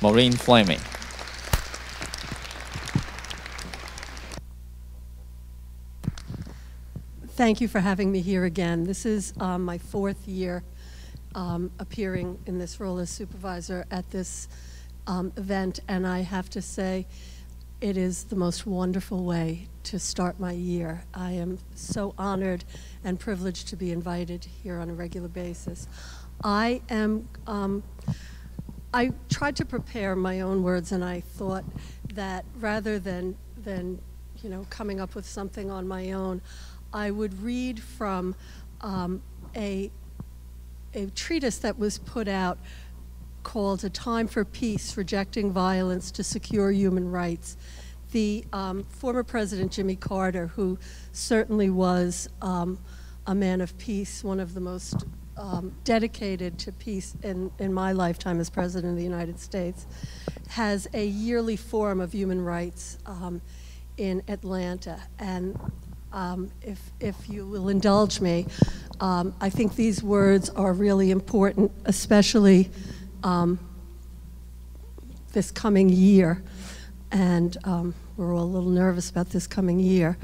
Maureen Fleming. Thank you for having me here again. This is my 4th year appearing in this role as supervisor at this event, and I have to say it is the most wonderful way to start my year. I am so honored and privileged to be invited here on a regular basis. I tried to prepare my own words, and I thought that rather than coming up with something on my own, I would read from a treatise that was put out called A Time for Peace, Rejecting Violence to Secure Human Rights. The former President Jimmy Carter, who certainly was a man of peace, one of the most dedicated to peace in my lifetime as President of the United States, has a yearly forum of human rights in Atlanta. And if you will indulge me, I think these words are really important, especially this coming year. And we're all a little nervous about this coming year.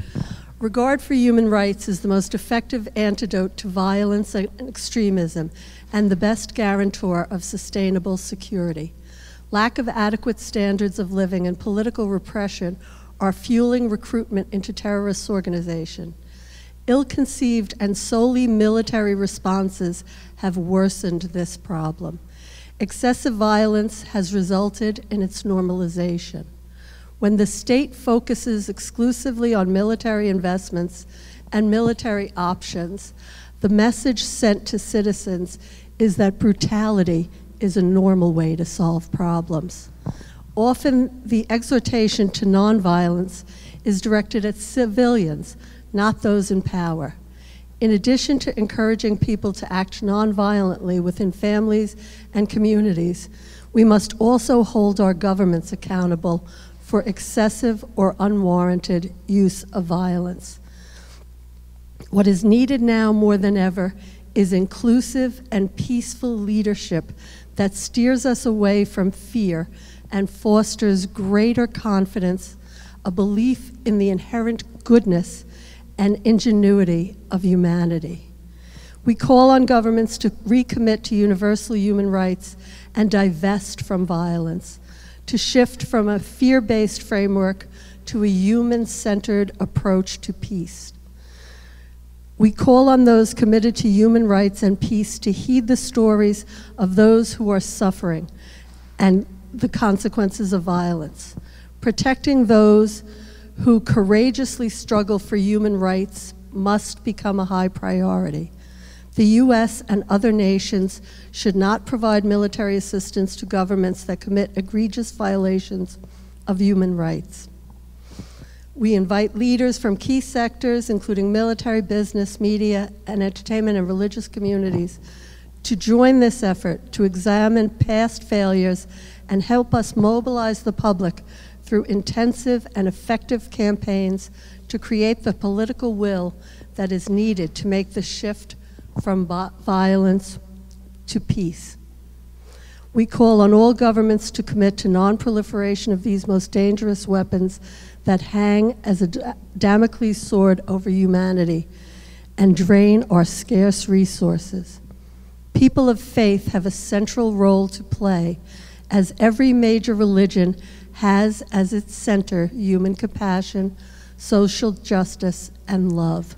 Regard for human rights is the most effective antidote to violence and extremism and the best guarantor of sustainable security. Lack of adequate standards of living and political repression are fueling recruitment into terrorist organization. Ill-conceived and solely military responses have worsened this problem. Excessive violence has resulted in its normalization. When the state focuses exclusively on military investments and military options, the message sent to citizens is that brutality is a normal way to solve problems. Often, the exhortation to nonviolence is directed at civilians, not those in power. In addition to encouraging people to act nonviolently within families and communities, we must also hold our governments accountable for excessive or unwarranted use of violence. What is needed now more than ever is inclusive and peaceful leadership that steers us away from fear and fosters greater confidence, a belief in the inherent goodness and ingenuity of humanity. We call on governments to recommit to universal human rights and divest from violence, to shift from a fear-based framework to a human-centered approach to peace. We call on those committed to human rights and peace to heed the stories of those who are suffering and the consequences of violence. Protecting those who courageously struggle for human rights must become a high priority. The U.S. and other nations should not provide military assistance to governments that commit egregious violations of human rights. We invite leaders from key sectors, including military, business, media, and entertainment and religious communities, to join this effort to examine past failures and help us mobilize the public through intensive and effective campaigns to create the political will that is needed to make the shift from violence to peace. We call on all governments to commit to non-proliferation of these most dangerous weapons that hang as a Damocles sword over humanity and drain our scarce resources. People of faith have a central role to play, as every major religion has as its center human compassion, social justice, and love.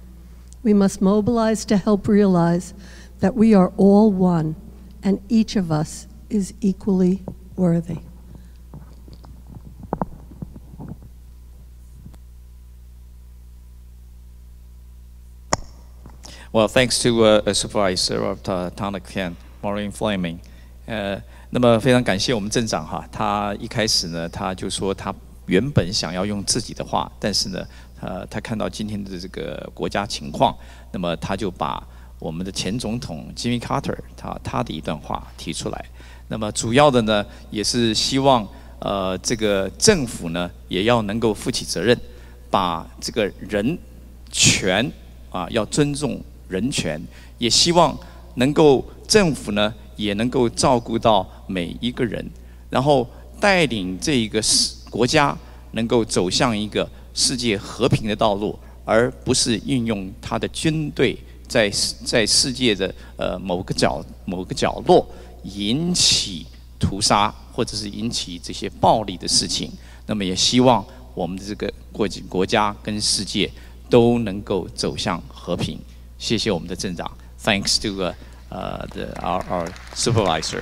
We must mobilize to help realize that we are all one, and each of us is equally worthy. Well, thanks to Supervisor of Tonic Ken, Maureen Fleming. 那么非常感谢我们镇长哈，他一开始呢，他就说他原本想要用自己的话，但是呢，他看到今天的这个国家情况，那么他就把我们的前总统 Jimmy Carter 他的一段话提出来。那么主要的呢，也是希望这个政府呢也要能够负起责任，把这个人权要尊重人权，也希望能够政府呢也能够照顾到每一个人，然后带领这个国家能够走向一个世界和平的道路，而不是运用他的军队在世界的某个角落引起屠杀或者是引起这些暴力的事情。那么也希望我们的这个国家跟世界都能够走向和平。谢谢我们的镇长 ，Thanks to our supervisor.